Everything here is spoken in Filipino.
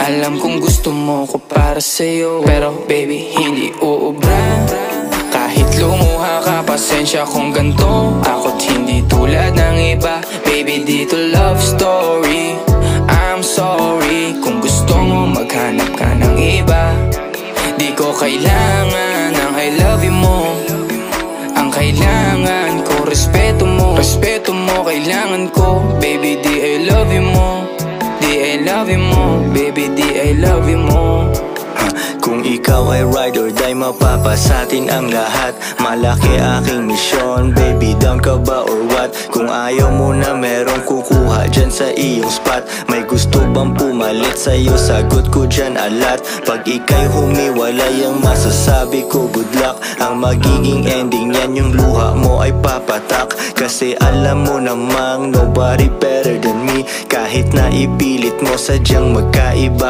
Alam kong gusto mo ko para sa'yo, pero baby hindi uubra. Kahit lumuha ka, pasensya kung ganto. Ako't hindi tulad ng iba. Baby dito love story. I'm sorry kung gusto mo maghanap ka ng iba. Di ko kailangan ng I love you mo. Ang kailangan ko respeto mo. Respeto mo kailangan ko. Baby di I love you mo. Di I love you mo. Baby di I love you mo. Kung ikaw ay ride or die, mapapasatin ang lahat. Malaki aking misyon, baby down ka ba or what? Kung ayaw mo na merong kukuha dyan sa iyong spot. May gusto bang pumalit sa'yo? Sagot ko dyan alat. Pag ika'y humiwalay, ang masasabi ko good luck. Ang magiging ending yan, yung luha mo ay papatak. Kasi alam mo namang nobody better than me. Kahit na ipilit mo sadyang magkaiba